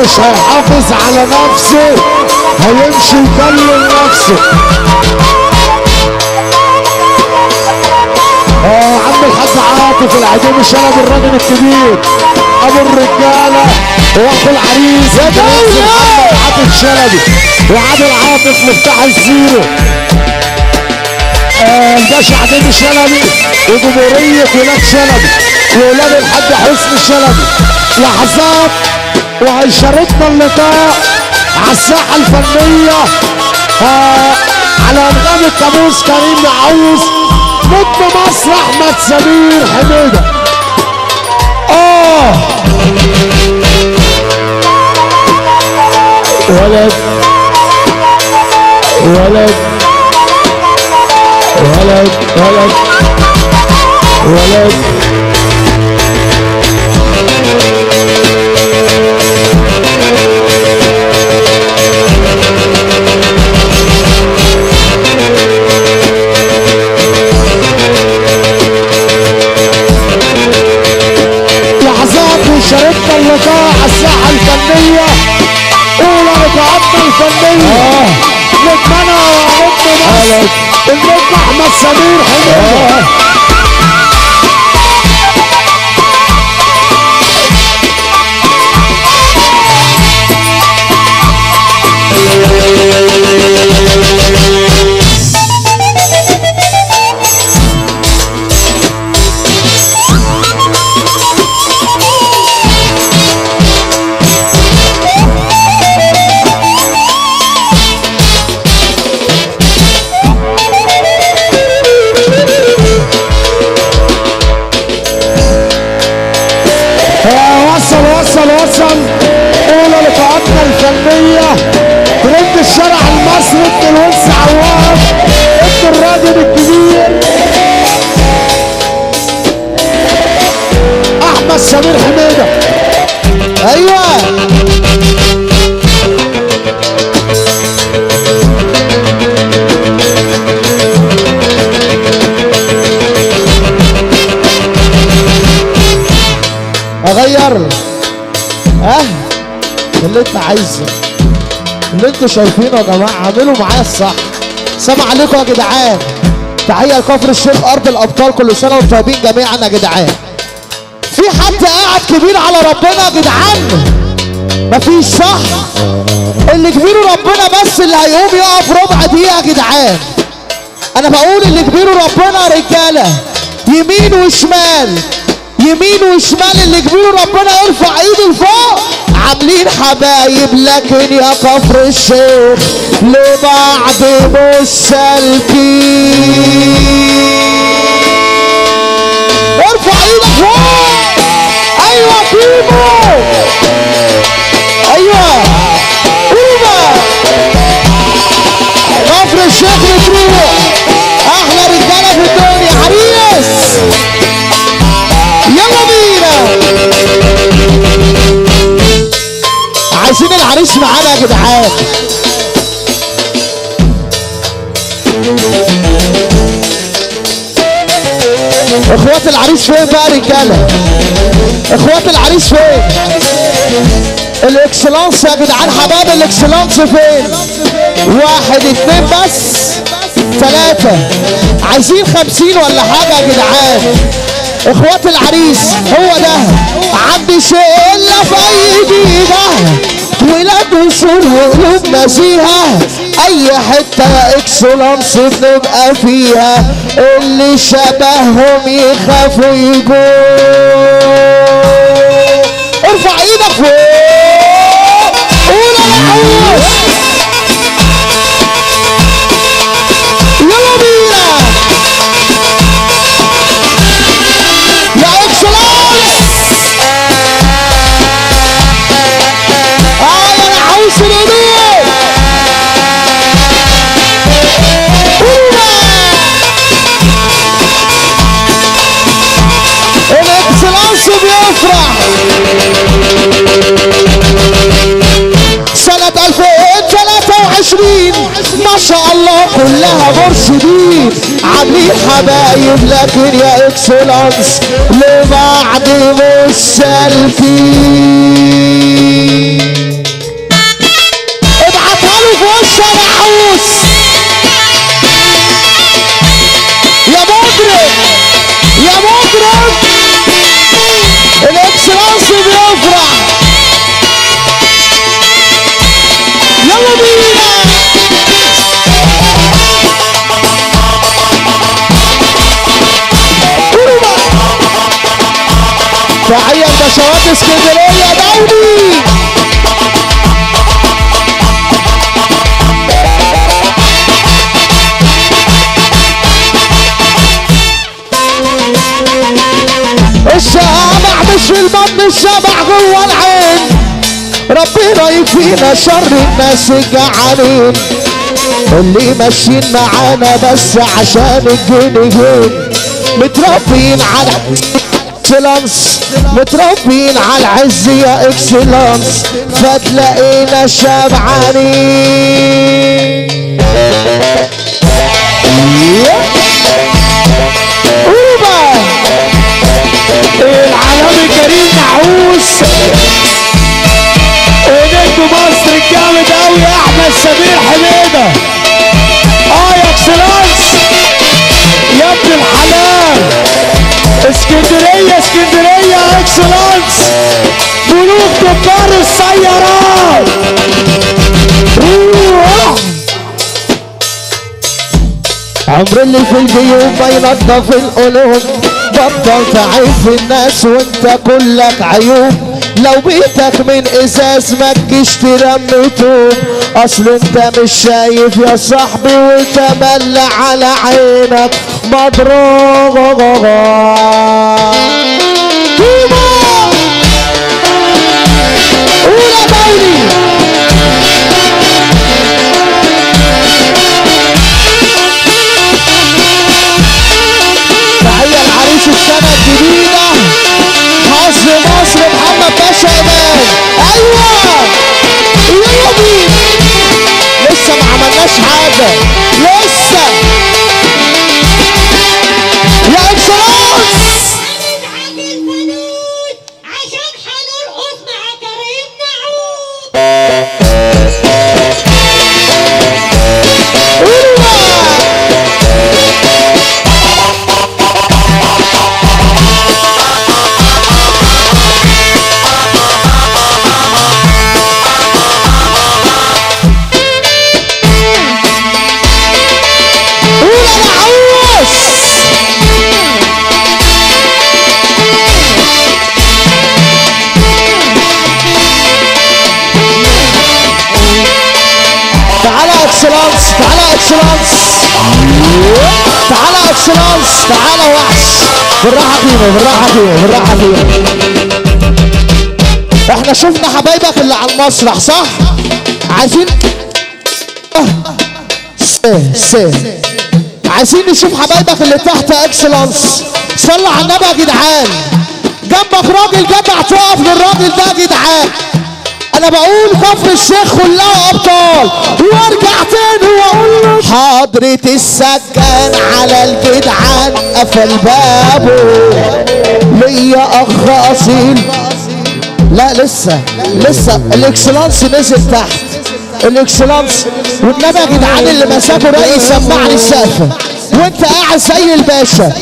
مش هيحافظ على نفسه هيمشي يكلم نفسه. عم الحاج عاطف العديم الشلبي الراجل الكبير ابو الرجاله واخو العريس يا دولة عاطف شلبي وعادل عاطف مفتاح الزيرو. الباشا عديم الشلبي وجمهوريه ولاد شلبي وولاد الحاج حسني الشلبي. لحظات وهيشاركنا اللقاء على الساحه الفنيه على انغام الكابوس كريم معوز نجم مصر احمد سمير حميده. ولد ولد ولد ولد ولد شاركنا اللقاء على الساحة الفنية أولى لقاءاتنا الفنية نجمنا ونجم مصر النجم أحمد سمير حميدة. وصل أولى لقاءاتنا الفنية ترند الشارع المصري ابن الونس عواف ابن الراجل الكبير أحمد سمير حميدة. أيوه أغير اللي انت عايزه اللي انتوا شايفينه يا جماعه اعملوا معايا الصح. سلام عليكم يا جدعان. تحيه لكفر الشيخ ارض الابطال كل سنه وانتم طيبين جميعا يا جدعان. في حد قاعد كبير على ربنا يا جدعان؟ مفيش صح؟ اللي كبيره ربنا بس اللي هيقوم يقف ربع دقيقه يا جدعان. انا بقول اللي كبيره ربنا يا رجاله يمين وشمال يمين وشمال اللي كبيره ربنا يرفع ايده لفوق. عاملين حبايب لكن يا كفر الشيخ لبعض مش سالكين. ارفع ايدك فوق. ايوه كيمو ايوه قومه كفر الشيخ بتروح احلى رجاله في الدنيا عريس. يلا بينا عايزين العريس معانا يا جدعان. اخوات العريس فين بقى رجاله؟ اخوات العريس فين؟ الاكسلانس يا جدعان حبايب الاكسلانس فين؟ 1 2 بس 3 عايزين 50 ولا حاجه يا جدعان. اخوات العريس هو ده عندي شله في ايدي ده ولاد وصول وقلوب ناسيها اي حته يا اكسلانس بنبقى فيها اللي شبههم يخافوا يجوا. ارفع ايدك فوق قول انا عاوز. يلا بينا يا اكسلانس. انا عاوز الهدوء. الاكسلانس بيفرح سنة 2023 ما شاء الله كلها مرشدين عاملين حبايب لكن يا اكسلانس لبعض مش سالكين. تحية لباشوات اسكندرية دولي. الشمع مش في البطن، الشمع جوه العين. ربنا يكفينا شر الناس الجعانين اللي ماشيين معانا بس عشان الجنيه. متربيين على اكسلانس، متربيين على العز يا اكسلانس، فتلاقينا شبعانين. العالمي كريم نعوس ونجم مصر الجامد قوي احمد سمير حميده. يا اكسلانس يا ابن الحلال. اسكندريه اسكندريه يا اكسلانس، ملوك تجار السيارات. عمر اللي في الجيوب ما ينضف القلوب، بطل تعيب في الناس وانت كلك عيوب. لو بيتك من ازاز ما تجيش ترمي طوب، اصل انت مش شايف يا صاحبي وتملى على عينك مضروب. قول يا دولي. تحية العريس السنة الجديدة حظ مصر محمد باشا إمام. أيوة يلا بينا، لسه ما عملناش حاجة لسه يا اكسلانس. عشان هنرقص مع كريم نعوس. تعالى اكسلانس، تعالى اكسلانس، تعالى اكسلانس، تعالى وحش. بالراحة فينا بالراحة فينا بالراحة فينا. احنا شفنا حبايبك اللي على المسرح صح؟ عايزين عايزين نشوف حبايبك اللي تحت اكسلانس. صلوا على النبي يا جدعان. جنبك راجل جدع تقف للراجل ده يا جدعان. انا بقول كفر الشيخ كلها ابطال، وارجع تاني واقول حضرة السجان على الجدعان قفل بابه. ليا اخ اصيل، لا لسه الاكسلانس نزل تحت. الاكسلانس والنبي يا جدعان اللي مساكه راي سمعني السقف وانت قاعد زي الباشا.